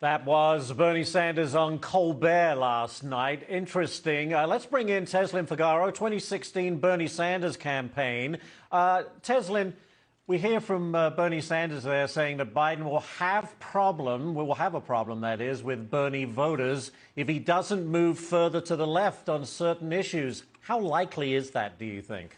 That was Bernie Sanders on Colbert last night. Interesting. Let's bring in Tezlyn Figaro, 2016 Bernie Sanders campaign. Tezlyn, we hear from Bernie Sanders there saying that Biden will have a problem, that is, with Bernie voters if he doesn't move further to the left on certain issues. How likely is that, do you think?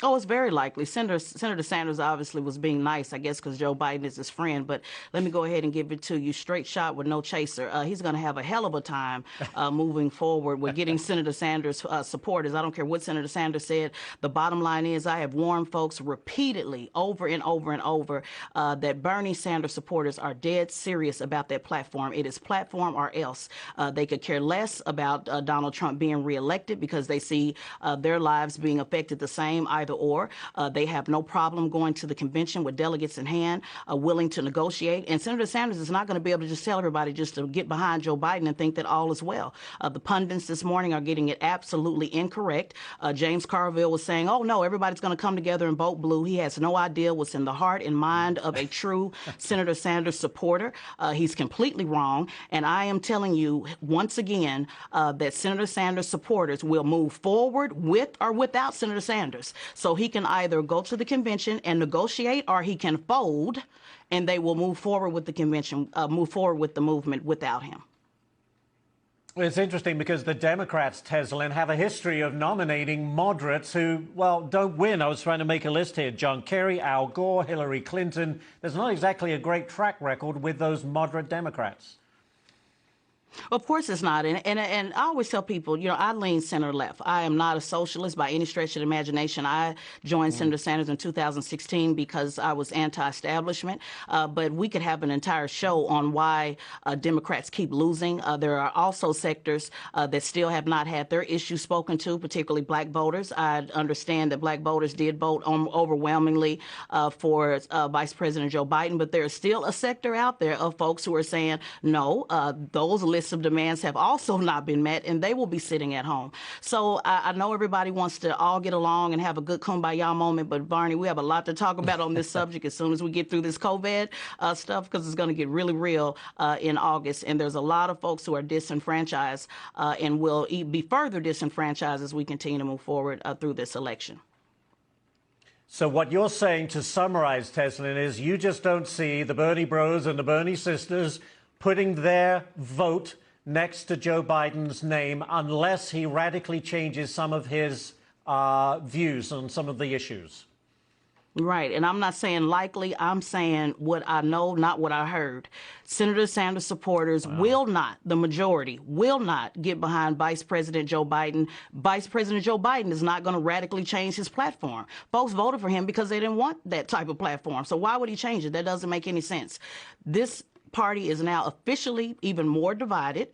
Oh, it's very likely. Senator Sanders obviously was being nice, I guess, because Joe Biden is his friend. But let me go ahead and give it to you. Straight shot with no chaser. He's going to have a hell of a time moving forward with getting Senator Sanders supporters. I don't care what Senator Sanders said. The bottom line is I have warned folks repeatedly over and over and over that Bernie Sanders supporters are dead serious about that platform. It is platform or else. They could care less about Donald Trump being reelected because they see their lives being affected the same or. They have no problem going to the convention with delegates in hand, willing to negotiate. And Senator Sanders is not going to be able to just tell everybody just to get behind Joe Biden and think that all is well. The pundits this morning are getting it absolutely incorrect. James Carville was saying, oh, no, everybody's going to come together and vote blue. He has no idea what's in the heart and mind of a true Senator Sanders supporter. He's completely wrong. And I am telling you once again that Senator Sanders supporters will move forward with or without Senator Sanders. So he can either go to the convention and negotiate, or he can fold, and they will move forward with the convention, move forward with the movement without him. It's interesting because the Democrats, Tezlyn, have a history of nominating moderates who, well, don't win. I was trying to make a list here. John Kerry, Al Gore, Hillary Clinton. There's not exactly a great track record with those moderate Democrats. Of course it's not. And I always tell people, you know, I lean center left. I am not a socialist by any stretch of the imagination. I joined Senator Sanders in 2016 because I was anti-establishment. But we could have an entire show on why Democrats keep losing. There are also sectors that still have not had their issues spoken to, particularly black voters. I understand that black voters did vote overwhelmingly for Vice President Joe Biden, but there is still a sector out there of folks who are saying, no, those lists of demands have also not been met, and they will be sitting at home. So I know everybody wants to all get along and have a good kumbaya moment, but Barney, we have a lot to talk about on this subject as soon as we get through this COVID stuff, because it's going to get really real in August, and there's a lot of folks who are disenfranchised and will be further disenfranchised as we continue to move forward through this election. So what you're saying, to summarize, Tezlyn, is you just don't see the Bernie bros and the Bernie sisters putting their vote next to Joe Biden's name unless he radically changes some of his views on some of the issues. Right. And I'm not saying likely. I'm saying what I know, not what I heard. Senator Sanders supporters will not, the majority, will not get behind Vice President Joe Biden. Vice President Joe Biden is not going to radically change his platform. Folks voted for him because they didn't want that type of platform. So why would he change it? That doesn't make any sense. This party is now officially even more divided,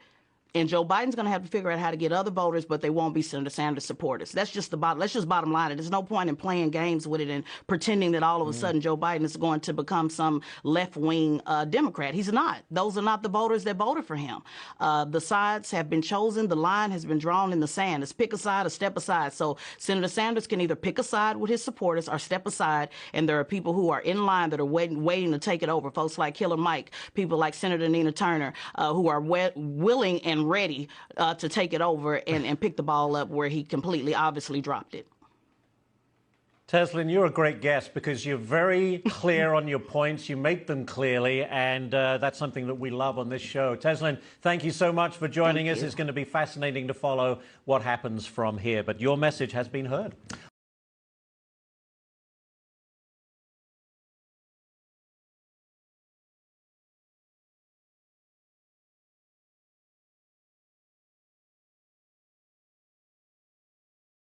and Joe Biden's going to have to figure out how to get other voters, but they won't be Senator Sanders supporters. That's just bottom line. There's no point in playing games with it and pretending that all of a sudden Joe Biden is going to become some left-wing Democrat. He's not. Those are not the voters that voted for him. The sides have been chosen. The line has been drawn in the sand. It's pick a side or step aside. So Senator Sanders can either pick a side with his supporters or step aside, and there are people who are in line that are waiting to take it over. Folks like Killer Mike, people like Senator Nina Turner, who are willing and ready to take it over and pick the ball up where he completely obviously dropped it. Tezlyn, you're a great guest because you're very clear on your points. You make them clearly, and that's something that we love on this show. Tezlyn, thank you so much for joining us. It's going to be fascinating to follow what happens from here, but your message has been heard.